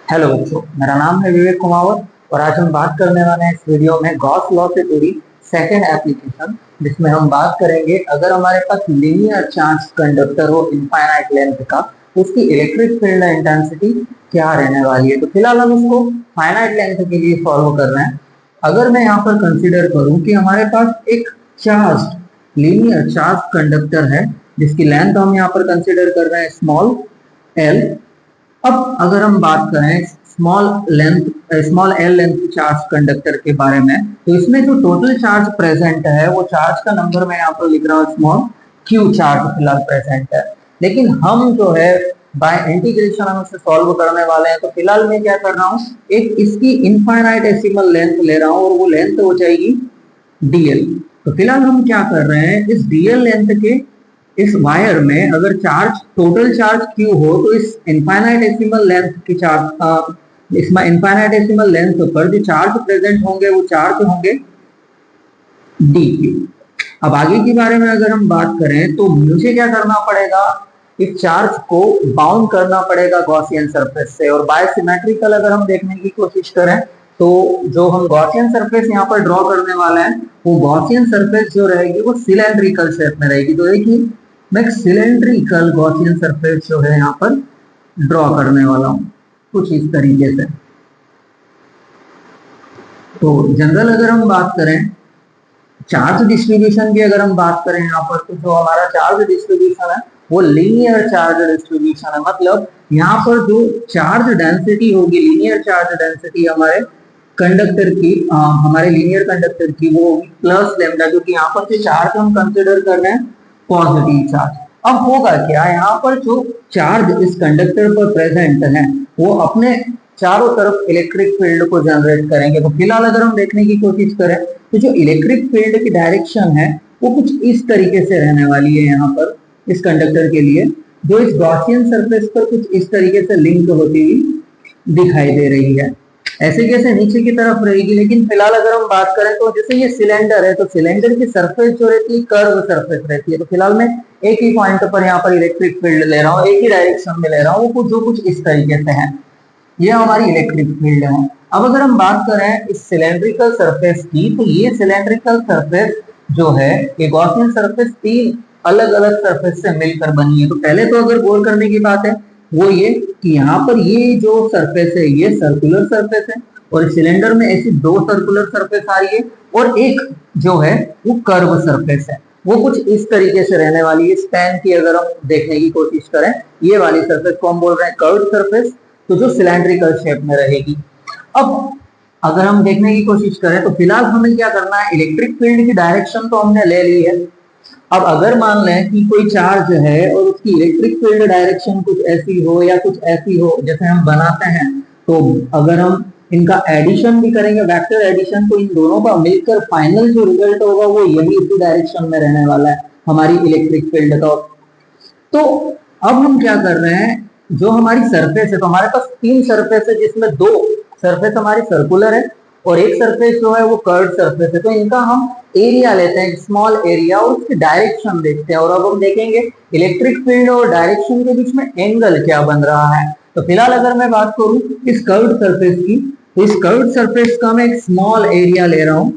Hello बच्चों, मेरा नाम है विवेक कुमावत और आज हम बात करने वाले हैं इस वीडियो में गॉस लॉ से जुड़ी सेकंड एप्लीकेशन, जिसमें हम बात करेंगे अगर हमारे पास लीनियर चार्ज कंडक्टर हो इनफाइनाइट लेंथ का, उसकी इलेक्ट्रिक फील्ड इंटेंसिटी क्या रहने वाली है। तो फिलहाल हम इसको फाइनाइट लेंथ के लिए सॉल्व कर रहे हैं। अगर मैं यहाँ पर कंसिडर करूँ कि हमारे पास एक चार्ज लीनियर चार्ज कंडक्टर है जिसकी लेंथ हम यहाँ पर कंसिडर कर रहे हैं स्मॉल एल। अब अगर हम बात करें small L length charge conductor के बारे में, तो इसमें जो टोटल चार्ज प्रेजेंट है वो चार्ज का नंबर मैं यहाँ पर लिख रहा हूँ स्मॉल क्यू चार्ज फिलहाल प्रेजेंट है। लेकिन हम जो है बाय इंटीग्रेशन हम इसे सॉल्व करने वाले हैं। तो फिलहाल मैं क्या कर रहा हूँ, एक इसकी इनफाइनाइटेसिमल लेंथ ले रहा हूँ और वो लेंथ हो जाएगी डीएल। तो फिलहाल हम क्या कर रहे हैं, इस डीएल लेंथ के इस वायर में अगर चार्ज टोटल चार्ज Q हो तो इस इनफाइनाइटेसिमल लेंथ की चार्ज इसमें इनफाइनाइटेसिमल लेंथ पर जो चार्ज प्रेजेंट होंगे वो चार्ज होंगे dQ। अब आगे के बारे में अगर हम बात करें तो मुझे क्या करना पड़ेगा, इस चार्ज को बाउंड करना पड़ेगा गॉसियन सरफेस से। और बायसिमेट्रिकल अगर हम देखने की कोशिश करें तो जो हम गॉसियन सरफेस यहाँ पर ड्रॉ करने वाले हैं वो गॉसियन सरफेस जो रहेगी वो सिलेंड्रिकल शेप में रहेगी। तो देखिए मैं एक सिलेंड्रिकल गॉसियन सरफेस जो है यहाँ पर ड्रॉ करने वाला हूँ कुछ इस तरीके से। तो जनरल अगर हम बात करें चार्ज डिस्ट्रीब्यूशन की, अगर हम बात करें यहाँ पर, तो जो हमारा चार्ज डिस्ट्रीब्यूशन है वो लीनियर चार्ज डिस्ट्रीब्यूशन है। मतलब यहाँ पर जो चार्ज डेंसिटी होगी, लीनियर चार्ज डेंसिटी हमारे कंडक्टर की हमारे लीनियर कंडक्टर की वो होगी प्लस लेमडा, क्योंकि यहाँ पर जो चार्ज हम कंसिडर कर रहे हैं पॉजिटिव चार्ज। अब होगा क्या, यहाँ पर जो चार्ज इस कंडक्टर पर प्रेजेंट है वो अपने चारों तरफ इलेक्ट्रिक फील्ड को जनरेट करेंगे। तो फिलहाल अगर हम देखने की कोशिश करें तो जो इलेक्ट्रिक फील्ड की डायरेक्शन है वो कुछ इस तरीके से रहने वाली है यहाँ पर इस कंडक्टर के लिए, जो इस गॉसियन सरफेस पर कुछ इस तरीके से लिंक होती हुई दिखाई दे रही है। ऐसे कैसे नीचे की तरफ रहेगी। लेकिन फिलहाल अगर हम बात करें तो जैसे ये सिलेंडर है तो सिलेंडर की सरफेस जो रहती है कर्व सरफेस रहती है। तो फिलहाल मैं एक ही पॉइंट पर यहाँ पर इलेक्ट्रिक फील्ड ले रहा हूँ, एक ही डायरेक्शन में ले रहा हूँ, वो जो कुछ इस तरीके से है, ये हमारी इलेक्ट्रिक फील्ड है। अब अगर हम बात करें इस सिलेंड्रिकल सरफेस की, तो ये सिलेंड्रिकल सरफेस जो है ये गॉसियन सरफेस तीन अलग अलग सरफेस से मिलकर बनी है। तो पहले तो अगर गौर करने की बात है वो ये कि यहाँ पर ये जो सरफेस है ये सर्कुलर सरफेस है और सिलेंडर में ऐसी दो सर्कुलर सरफेस आ रही है और एक जो है वो कर्व सरफेस है, वो कुछ इस तरीके से रहने वाली है। स्पैन की अगर हम देखने की कोशिश करें, ये वाली सरफेस को हम बोल रहे हैं कर्व सरफेस, तो जो सिलेंड्रिकल शेप में रहेगी। अब अगर हम देखने की कोशिश करें तो फिलहाल हमें क्या करना है, इलेक्ट्रिक फील्ड की डायरेक्शन तो हमने ले ली है। अब अगर मान लें कि कोई चार्ज है और उसकी इलेक्ट्रिक फील्ड डायरेक्शन कुछ ऐसी हो या कुछ ऐसी हो जैसे हम बनाते हैं, तो अगर हम इनका एडिशन भी करेंगे, वेक्टर एडिशन, तो इन दोनों का मिलकर फाइनल जो रिजल्ट होगा वो यही इसी डायरेक्शन में रहने वाला है हमारी इलेक्ट्रिक फील्ड का। तो अब हम क्या कर रहे हैं, जो हमारी सरफेस है, तो हमारे पास तीन सरफेस है जिसमें दो सरफेस हमारी सर्कुलर है और एक सरफेस जो है वो कर्व सरफेस है। तो इनका हम एरिया लेते हैं, स्मॉल एरिया, और उसकी डायरेक्शन देखते हैं। और अब हम देखेंगे इलेक्ट्रिक फील्ड और डायरेक्शन के बीच में एंगल क्या बन रहा है। तो फिलहाल अगर मैं बात करूं इस कर्व सरफेस की, तो इस कर्व सरफेस का मैं एक स्मॉल एरिया ले रहा हूं।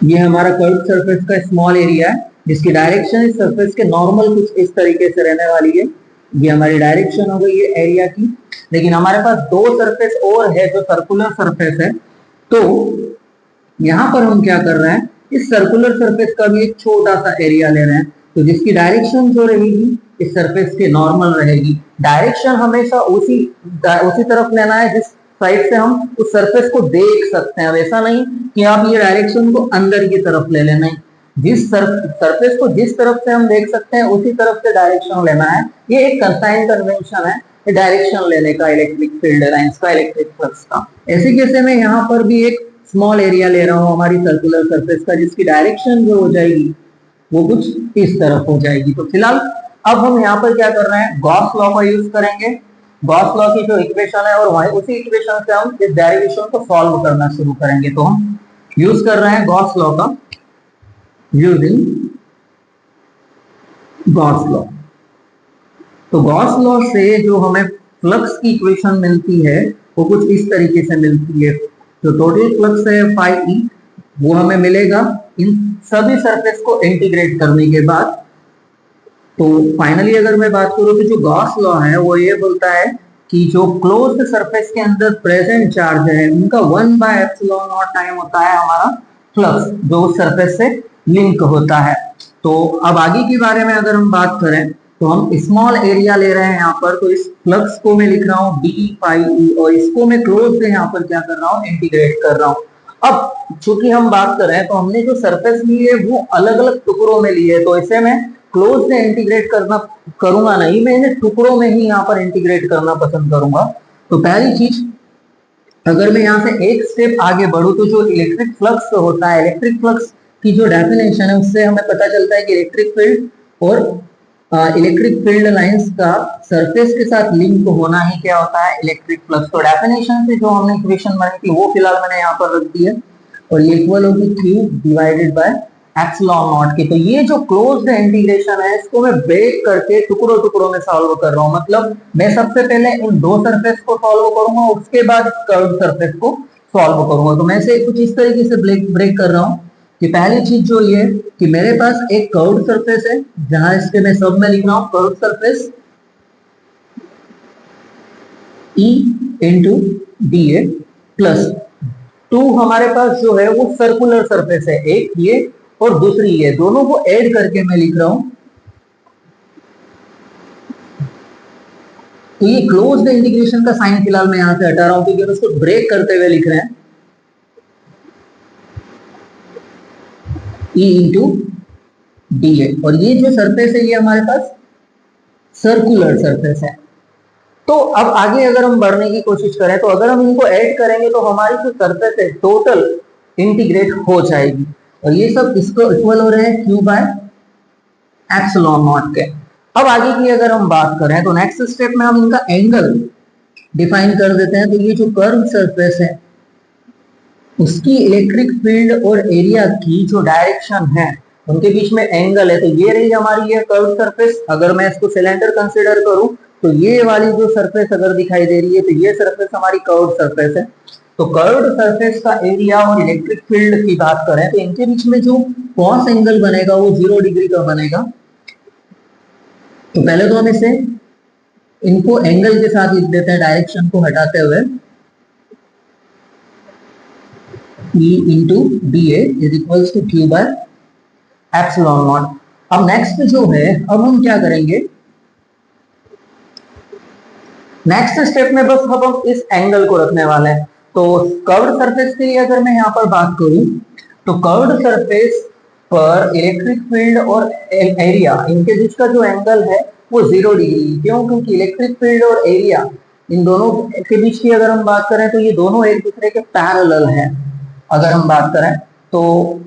ये हमारा कर्व सरफेस का स्मॉल एरिया है जिसकी डायरेक्शन इस सरफेस के नॉर्मल कुछ इस तरीके से रहने वाली है। ये हमारी डायरेक्शन हो गई है एरिया की। लेकिन हमारे पास दो सरफेस और है जो सर्कुलर सरफेस है, तो यहां पर हम क्या कर रहे हैं, इस सर्कुलर सरफेस का भी एक छोटा सा एरिया ले रहे हैं, तो जिसकी डायरेक्शन जो रहेगी इस सरफेस के नॉर्मल रहेगी। डायरेक्शन हमेशा उसी तरफ लेना है जिस साइड से हम उस सरफेस को देख सकते हैं। ऐसा नहीं कि आप ये डायरेक्शन को अंदर की तरफ ले लेना, जिस सरफेस को जिस तरफ से हम देख सकते हैं उसी तरफ से डायरेक्शन लेना है। ये एक कंसाइन कन्वेंशन है डायरेक्शन लेने का इलेक्ट्रिक फील्ड लाइंस का, इलेक्ट्रिक फ्लक्स का। ऐसे कैसे मैं यहाँ पर भी एक स्मॉल एरिया ले रहा हूँ हमारी सर्कुलर सरफेस का, जिसकी डायरेक्शन जो हो जाएगी वो कुछ इस तरफ हो जाएगी। तो फिलहाल अब हम यहाँ पर क्या कर रहे हैं, गॉस लॉ का यूज करेंगे। गॉस लॉ की जो इक्वेशन है और वही उसी इक्वेशन से हम इस डेरिवेशन को सॉल्व करना शुरू करेंगे। तो हम यूज कर रहे हैं गॉस लॉ का, यूजिंग गॉस लॉ। तो गॉस लॉ से जो हमें फ्लक्स की इक्वेशन मिलती है वो कुछ इस तरीके से मिलती है। जो टोटल फ्लक्स है फाई ई, वो हमें मिलेगा इन सभी सरफेस को इंटीग्रेट करने के बाद। तो फाइनली अगर मैं बात करूं तो जो गॉस लॉ है वो ये बोलता है कि जो क्लोज्ड सरफेस के अंदर प्रेजेंट चार्ज है उनका 1/ε0 टाइम होता है हमारा फ्लक्स जो उस सरफेस से लिंक होता है। तो अब आगे के बारे में अगर हम बात करें तो हम स्मॉल एरिया ले रहे हैं यहाँ पर, तो इस फ्लक्स को मैं लिख रहा हूँ डी फाई ई और इसको मैं क्लोज से यहाँ पर क्या कर रहा हूँ, इंटीग्रेट कर रहा हूँ। अब चूंकि हम बात कर रहे हैं तो हमने जो सरफेस ली है वो अलग अलग टुकड़ों में ली है, तो इसे मैं क्लोज से इंटीग्रेट करना करूंगा नहीं, मैं इन्हें टुकड़ों में ही यहाँ पर इंटीग्रेट करना पसंद करूंगा। तो पहली चीज, अगर मैं यहाँ से एक स्टेप आगे बढ़ू तो जो इलेक्ट्रिक फ्लक्स होता है, इलेक्ट्रिक फ्लक्स की जो डेफिनेशन है उससे हमें पता चलता है कि इलेक्ट्रिक फील्ड और इलेक्ट्रिक फील्ड लाइंस का सरफेस के साथ लिंक होना ही क्या होता है, इलेक्ट्रिक फ्लक्स। तो डेफिनेशन से जो हमने इक्वेशन बनी थी वो फिलहाल मैंने यहाँ पर रख दी है और ये इक्वल होगी Q divided by epsilon not के। तो ये जो क्लोज्ड इंटीग्रेशन है इसको मैं ब्रेक करके टुकड़ों टुकड़ों में सॉल्व कर रहा हूँ। मतलब मैं सबसे पहले इन दो सरफेस को सॉल्व करूंगा, उसके बाद कर्व सरफेस को सॉल्व करूंगा। तो मैं इसे कुछ इस तरीके से ब्रेक कर रहा हूँ कि पहली चीज जो ये कि मेरे पास एक कर्व्ड सरफेस है जहां इसके मैं सब में लिख रहा हूं curved surface E into D ए प्लस 2 हमारे पास जो है वो सर्कुलर सरफेस है, एक ये और दूसरी ये, दोनों को ऐड करके मैं लिख रहा हूं। तो ये क्लोज्ड इंटीग्रेशन का साइन फिलहाल मैं यहां से हटा रहा हूं क्योंकि उसको ब्रेक करते हुए लिख रहे हैं E इंटू डी ए, और ये जो सरफेस है ये हमारे पास सर्कुलर सरफेस है। तो अब आगे अगर हम बढ़ने की कोशिश करें तो अगर हम इनको ऐड करेंगे तो हमारी जो सरफेस है टोटल इंटीग्रेट हो जाएगी और ये सब इसको इक्वल हो रहे हैं Q बाय एप्सिलॉन नॉट के। अब आगे की अगर हम बात करें तो नेक्स्ट स्टेप में हम इनका एंगल डिफाइन कर देते हैं। तो ये जो कर्व सरफेस है उसकी इलेक्ट्रिक फील्ड और एरिया की जो डायरेक्शन है उनके बीच में एंगल है। तो ये रही हमारी ये कर्व सरफेस। अगर मैं इसको सिलेंडर कंसीडर करूं तो ये वाली जो सरफेस अगर दिखाई दे रही है तो ये सरफेस हमारी कर्व्ड सरफेस है। तो कर्व्ड सरफेस का एरिया और इलेक्ट्रिक फील्ड की बात करें तो इनके बीच में जो कॉस एंगल बनेगा वो 0 डिग्री का बनेगा। तो पहले तो हम इसे इनको एंगल के साथ लिख देते हैं डायरेक्शन को हटाते हुए, E into D A is equals to Q by epsilon naught. अब नेक्स्ट जो है, अब हम क्या करेंगे, नेक्स्ट स्टेप में बस अब हम इस एंगल को रखने वाले हैं। तो कर्व्ड सरफेस के लिए अगर मैं यहाँ पर बात करूं तो कर्व्ड सरफेस पर इलेक्ट्रिक फील्ड और एरिया इनके बीच का जो एंगल है वो 0 डिग्री। क्यों? क्योंकि इलेक्ट्रिक फील्ड और एरिया इन दोनों के बीच की अगर हम बात करें तो ये दोनों एक दूसरे के पैरेलल हैं। अगर हम बात करें तो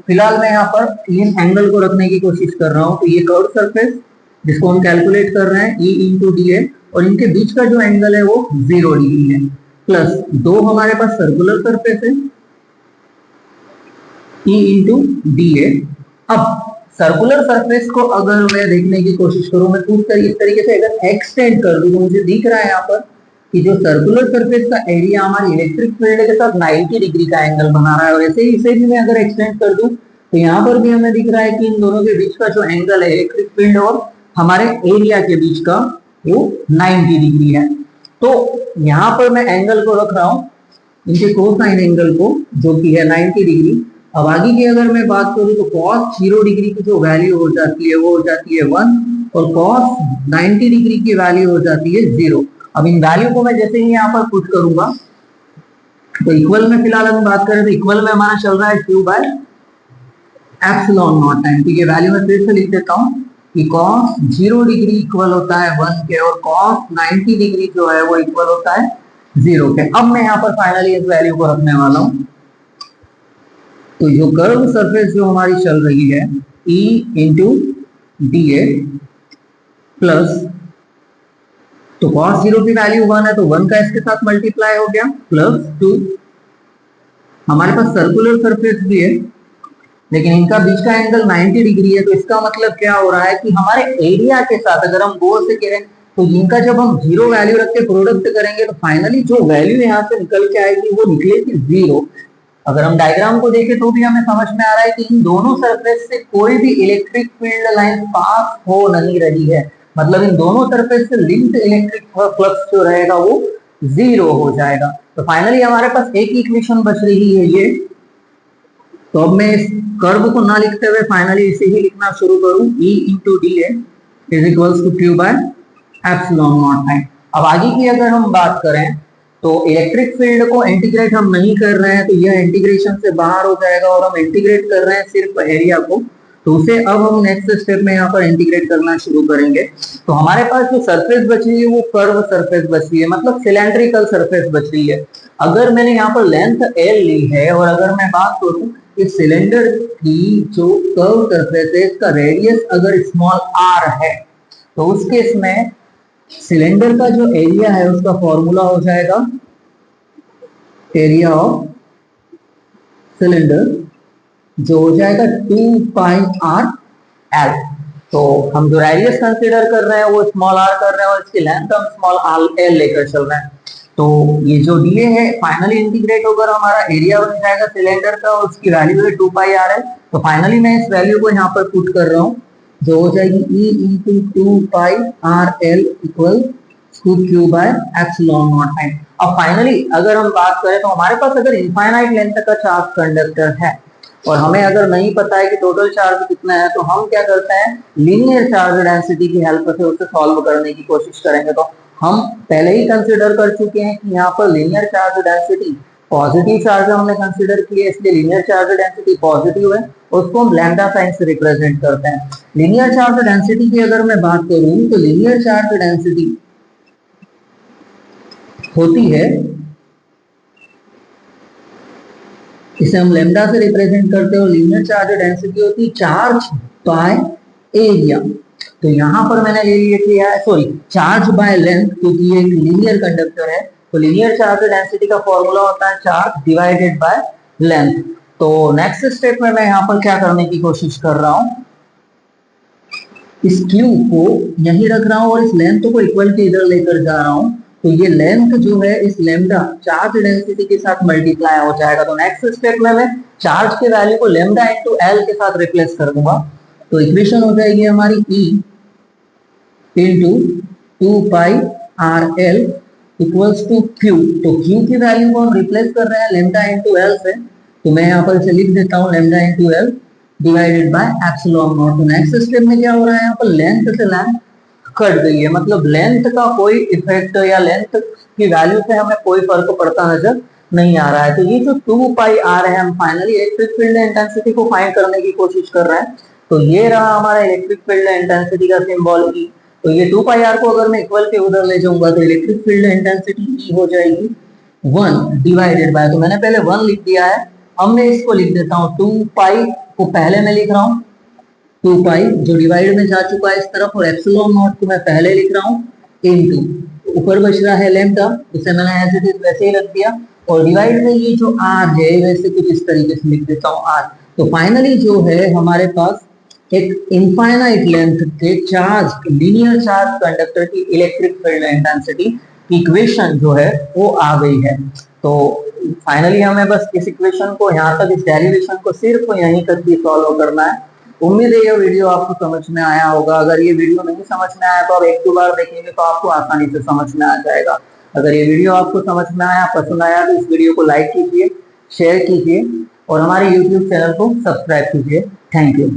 फिलहाल मैं यहाँ पर इन एंगल को रखने की कोशिश कर रहा हूँ। तो ये कर्व सरफेस जिसको हम कैलकुलेट कर रहे हैं E इंटू डी ए और इनके बीच का जो एंगल है वो 0 डिग्री है, प्लस 2 हमारे पास सर्कुलर सरफेस है E इंटू डी ए। अब सर्कुलर सरफेस को अगर मैं देखने की कोशिश करूं, मैं कुछ इस तरीके से अगर एक्सटेंड कर दूं तो मुझे दिख रहा है यहाँ पर कि जो सर्कुलर सरफेस का एरिया हमारी इलेक्ट्रिक फील्ड के साथ 90 डिग्री का एंगल बना रहा है। और ऐसे ही इसे भी मैं अगर एक्सटेंड कर दूं तो यहाँ पर भी हमें दिख रहा है कि इन दोनों के बीच का जो एंगल है इलेक्ट्रिक फील्ड और हमारे एरिया के बीच का वो 90 डिग्री है। तो यहाँ पर मैं एंगल को रख रहा हूँ इनके कोसाइन एंगल को जो कि है 90 डिग्री। अब आगे की अगर मैं बात करूँ तो cos 0 डिग्री की जो वैल्यू हो जाती है वो हो जाती है 1 और cos 90 डिग्री की वैल्यू हो जाती है 0। अब इन वैल्यू को मैं जैसे ही यहाँ पर पुट करूंगा तो इक्वल में फिलहाल हम बात करें तो इक्वल में हमारा चल रहा है Q by epsilon naught time. ठीक है, वैल्यू में फिर से लिख देता हूँ कि cos 0 डिग्री इक्वल होता है 1 के और cos 90 डिग्री जो है वो इक्वल होता है 0 के। अब मैं यहाँ पर फाइनली इस वैल्यू को रखने वाला हूँ। तो जो कर्व सरफेस जो हमारी चल रही है E इंटू डी ए प्लस, तो cos 0 की वैल्यू 1 है तो 1 का इसके साथ मल्टीप्लाई हो गया प्लस 2। हमारे पास सर्कुलर सरफेस भी है लेकिन इनका बीच का एंगल 90 डिग्री है। तो इसका मतलब क्या हो रहा है कि हमारे एरिया के साथ अगर हम गोल से तो इनका जब हम जीरो वैल्यू रख के प्रोडक्ट करेंगे तो फाइनली जो वैल्यू यहाँ से निकल के आएगी वो निकलेगी जीरो। अगर हम डायग्राम को देखें तो भी हमें समझ में आ रहा है कि इन दोनों सरफेस से कोई भी इलेक्ट्रिक फील्ड लाइन पास हो नहीं रही है, मतलब इन दोनों सरफेस से लिंक्ड इलेक्ट्रिक फ्लक्स जो रहेगा वो जीरो हो जाएगा। तो फाइनली हमारे पास एक इक्वेशन बच रही है ये। तो अब मैं इस कर्व को ना लिखते हुए फाइनली इसे ही लिखना शुरू करूं, E into D is equals to Q by epsilon naught time. अब आगे की अगर हम बात करें तो इलेक्ट्रिक फील्ड को इंटीग्रेट हम नहीं कर रहे हैं, तो यह इंटीग्रेशन से बाहर हो जाएगा और हम इंटीग्रेट कर रहे हैं सिर्फ एरिया को। तो उसे अब हम नेक्स्ट स्टेप में यहाँ पर इंटीग्रेट करना शुरू करेंगे। तो हमारे पास जो सरफेस बच रही है वो कर्व सरफेस बच रही है, मतलब सिलेंड्रिकल सरफेस बच रही है। अगर मैंने यहाँ पर लेंथ एल ली है और अगर मैं बात करूं इस सिलेंडर की जो कर्व सरफेस है इसका रेडियस अगर स्मॉल आर है तो उस केस में सिलेंडर का जो एरिया है उसका फॉर्मूला हो जाएगा एरिया ऑफ सिलेंडर, जो हो जाएगा 2 पाई आर एल। तो हम जो रेडियस कंसीडर कर रहे हैं वो स्मॉल आर कर रहे हैं और इसकी लेंथ हम स्मॉल आर एल लेकर चल रहे हैं। तो ये जो डीए है फाइनली इंटीग्रेट होकर हमारा एरिया बन जाएगा सिलेंडर का और उसकी वैल्यू है 2 पाई आर एल। तो फाइनली मैं इस वैल्यू को यहाँ पर पुट कर रहा हूँ, जो हो जाएगी E into 2 pi r L equal to Q by epsilon naught time. अब फाइनली अगर हम बात करें तो हमारे पास अगर इनफाइनाइट लेंथ का चार्ज कंडक्टर है और हमें अगर नहीं पता है कि टोटल चार्ज कितना है तो हम क्या करते हैं लीनियर चार्ज डेंसिटी की हेल्प से उसे सॉल्व करने की कोशिश करेंगे। तो हम पहले ही कंसिडर कर चुके हैं कि यहाँ पर linear charge density positive charge हमने कंसिडर किया, इसलिए लीनियर चार्ज डेंसिटी पॉजिटिव है, उसको हम लैम्डा साइन से रिप्रेजेंट करते हैं। लीनियर चार्ज डेंसिटी की अगर मैं बात करूं तो लीनियर चार्ज डेंसिटी होती है, इसे हम लैम्डा से रिप्रेजेंट करते हैं और लीनियर चार्ज डेंसिटी होती है चार्ज बाय एरिया। तो यहाँ पर मैंने ले लिया है सॉरी चार्ज बाय लेंथ, क्योंकि ये एक लीनियर कंडक्टर है तो लीनियर चार्ज डेंसिटी का फॉर्मूला होता है चार्ज डिवाइडेड बाय लेंथ। तो नेक्स्ट स्टेप में मैं यहाँ पर क्या करने की कोशिश कर रहा हूँ, इस क्यू को यहीं रख रहा हूँ और इस लेंथ को इक्वल के इधर लेकर जा रहा हूँ। तो ये लेंथ जो है इस लेमडा चार्ज डेंसिटी के साथ मल्टीप्लाई हो जाएगा। तो नेक्स्ट स्टेप में मैं चार्ज के वैल्यू को लेमडा इंटू एल के साथ रिप्लेस कर दूंगा। तो इक्वेशन हो जाएगी हमारी E into 2 pi r L equals to Q. तो क्यू की वैल्यू को हम रिप्लेस कर रहे हैं लेमडा इंटू एल से, तो मैं यहाँ पर इसे लिख देता हूँ lambda into L divided by epsilon not. तो नेक्स्ट स्टेप में क्या हो रहा है, यहाँ पर लेंथ से लेंथ कट गई है, मतलब लेंथ का कोई इफेक्ट या लेंथ की वैल्यू से हमें कोई फर्क पड़ता नजर नहीं आ रहा है। तो ये जो 2 पाई आर है, हम फाइनली इलेक्ट्रिक फील्ड इंटेंसिटी को फाइंड करने की कोशिश कर रहे हैं। तो ये रहा हमारा इलेक्ट्रिक फील्ड इंटेंसिटी का सिंबल E। तो ये 2 पाई आर को अगर मैं इक्वल के उधर ले जाऊंगा तो इलेक्ट्रिक फील्ड इंटेंसिटी E हो जाएगी 1 डिवाइडेड बाय, तो मैंने पहले 1 लिख दिया है, अब मैं इसको लिख देता हूँ 2 पाई को पहले मैं लिख रहा हूँ 2 पाई जो डिवाइड में जा चुका है इस तरफ, और एप्सिलॉन नॉट को मैं पहले लिख रहा हूँ इनटू ऊपर बच रहा है लेम्डा, उसे मैंने ऐसे थे वैसे ही रख दिया, और डिवाइड में ये जो आर है वैसे कुछ इस तरीके से लिख देता हूँ आर। तो फाइनली जो है हमारे पास एक इनफाइनाइट लेंथ के चार्ज लीनियर चार्ज कंडक्टर की इलेक्ट्रिक फील्ड इंटेंसिटी की इक्वेशन जो है वो आ गई है। तो फाइनली हमें बस इस इक्वेशन को यहाँ तक, इस डेरिवेशन को सिर्फ यहीं तक ही सॉल्व करना है। उम्मीद है ये वीडियो आपको समझ में आया होगा। अगर ये वीडियो नहीं समझ में आया तो आप 1-2 बार देखेंगे तो आपको आसानी से समझ में आ जाएगा। अगर ये वीडियो आपको समझ में आया, पसंद आया तो इस वीडियो को लाइक कीजिए, शेयर कीजिए और हमारे YouTube चैनल को सब्सक्राइब कीजिए। Thank you.